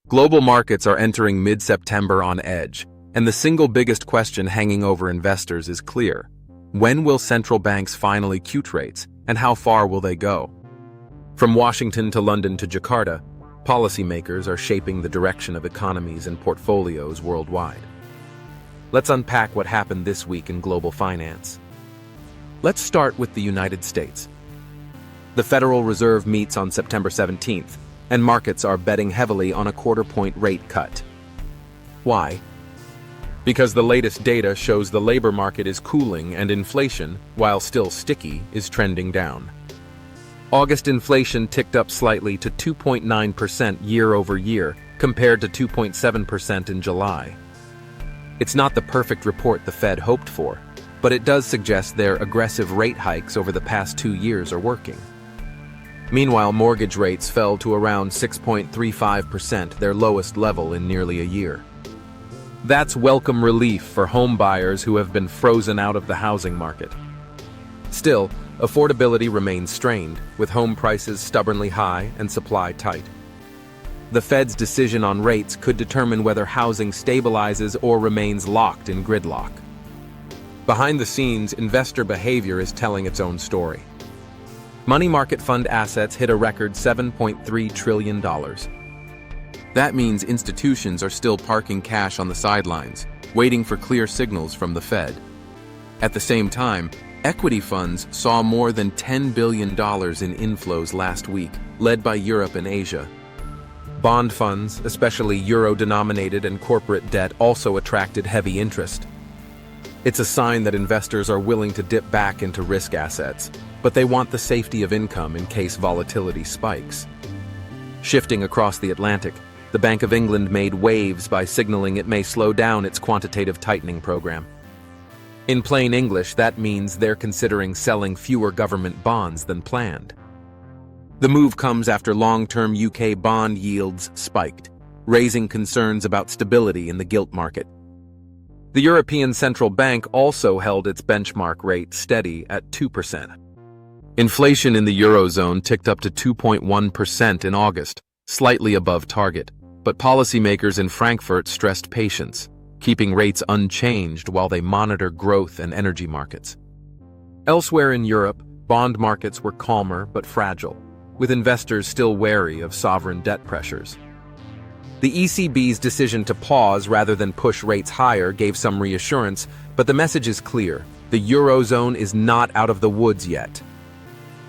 Global markets are entering mid-September on edge, and the single biggest question hanging over investors is clear. When will central banks finally cut rates, and how far will they go? From Washington to London to Jakarta, policymakers are shaping the direction of economies and portfolios worldwide. Let's unpack what happened this week in global finance. Let's start with the United States. The Federal Reserve meets on September 17th, and markets are betting heavily on a quarter-point rate cut. Why? Because the latest data shows the labor market is cooling and inflation, while still sticky, is trending down. August inflation ticked up slightly to 2.9% year-over-year, compared to 2.7% in July. It's not the perfect report the Fed hoped for, but it does suggest their aggressive rate hikes over the past 2 years are working. Meanwhile, mortgage rates fell to around 6.35%, their lowest level in nearly a year. That's welcome relief for home buyers who have been frozen out of the housing market. Still, affordability remains strained, with home prices stubbornly high and supply tight. The Fed's decision on rates could determine whether housing stabilizes or remains locked in gridlock. Behind the scenes, investor behavior is telling its own story. Money market fund assets hit a record $7.3 trillion. That means institutions are still parking cash on the sidelines, waiting for clear signals from the Fed. At the same time, equity funds saw more than $10 billion in inflows last week, led by Europe and Asia. Bond funds, especially euro-denominated and corporate debt, also attracted heavy interest. It's a sign that investors are willing to dip back into risk assets, but they want the safety of income in case volatility spikes. Shifting across the Atlantic, the Bank of England made waves by signaling it may slow down its quantitative tightening program. In plain English, that means they're considering selling fewer government bonds than planned. The move comes after long-term UK bond yields spiked, raising concerns about stability in the gilt market. The European Central Bank also held its benchmark rate steady at 2%. Inflation in the Eurozone ticked up to 2.1% in August, slightly above target, but policymakers in Frankfurt stressed patience, keeping rates unchanged while they monitor growth and energy markets. Elsewhere in Europe, bond markets were calmer but fragile, with investors still wary of sovereign debt pressures. The ECB's decision to pause rather than push rates higher gave some reassurance, but the message is clear: the Eurozone is not out of the woods yet.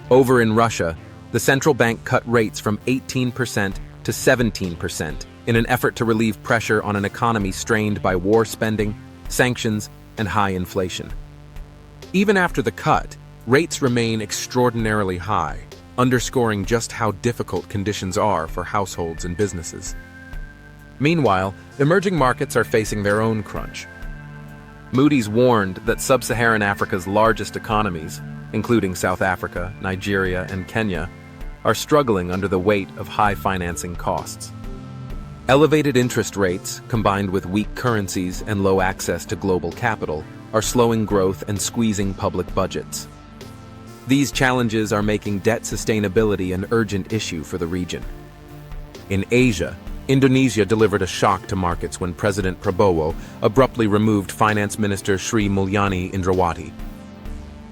Over in Russia, the central bank cut rates from 18% to 17% in an effort to relieve pressure on an economy strained by war spending, sanctions, and high inflation. Even after the cut, rates remain extraordinarily high, underscoring just how difficult conditions are for households and businesses. Meanwhile, emerging markets are facing their own crunch. Moody's warned that sub-Saharan Africa's largest economies, including South Africa, Nigeria, and Kenya, are struggling under the weight of high financing costs. Elevated interest rates, combined with weak currencies and low access to global capital, are slowing growth and squeezing public budgets. These challenges are making debt sustainability an urgent issue for the region. In Asia, Indonesia delivered a shock to markets when President Prabowo abruptly removed Finance Minister Sri Mulyani Indrawati.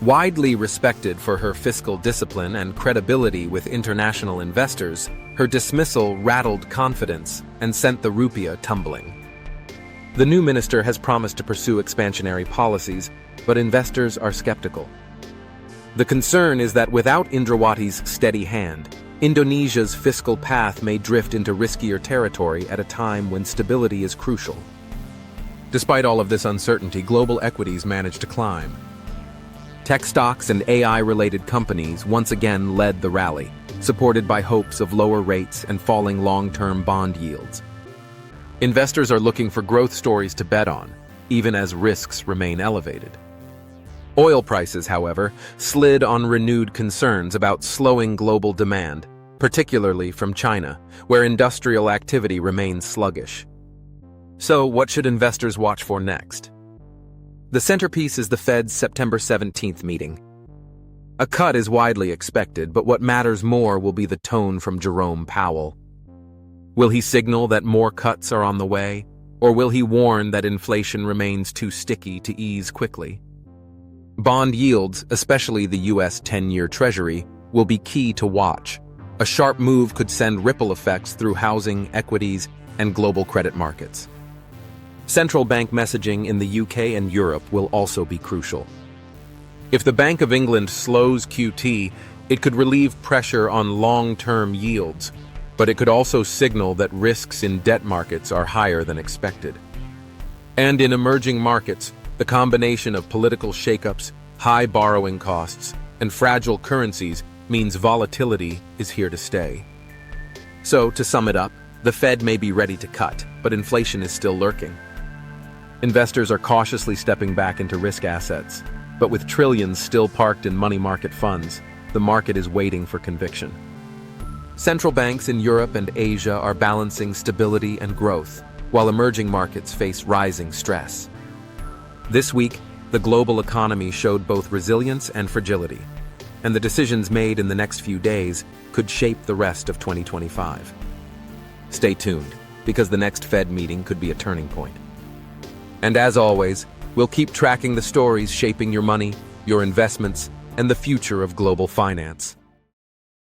Widely respected for her fiscal discipline and credibility with international investors, her dismissal rattled confidence and sent the rupiah tumbling. The new minister has promised to pursue expansionary policies, but investors are skeptical. The concern is that without Indrawati's steady hand, Indonesia's fiscal path may drift into riskier territory at a time when stability is crucial. Despite all of this uncertainty, global equities managed to climb. Tech stocks and AI-related companies once again led the rally, supported by hopes of lower rates and falling long-term bond yields. Investors are looking for growth stories to bet on, even as risks remain elevated. Oil prices, however, slid on renewed concerns about slowing global demand, particularly from China, where industrial activity remains sluggish. So, what should investors watch for next? The centerpiece is the Fed's September 17th meeting. A cut is widely expected, but what matters more will be the tone from Jerome Powell. Will he signal that more cuts are on the way, or will he warn that inflation remains too sticky to ease quickly? Bond yields, especially the U.S. 10-year Treasury, will be key to watch. A sharp move could send ripple effects through housing, equities, and global credit markets. Central bank messaging in the UK and Europe will also be crucial. If the Bank of England slows QT, it could relieve pressure on long-term yields, but it could also signal that risks in debt markets are higher than expected. And in emerging markets, the combination of political shakeups, high borrowing costs, and fragile currencies means volatility is here to stay. So, to sum it up, the Fed may be ready to cut, but inflation is still lurking. Investors are cautiously stepping back into risk assets, but with trillions still parked in money market funds, the market is waiting for conviction. Central banks in Europe and Asia are balancing stability and growth, while emerging markets face rising stress. This week, the global economy showed both resilience and fragility, and the decisions made in the next few days could shape the rest of 2025. Stay tuned, because the next Fed meeting could be a turning point. And as always, we'll keep tracking the stories shaping your money, your investments, and the future of global finance.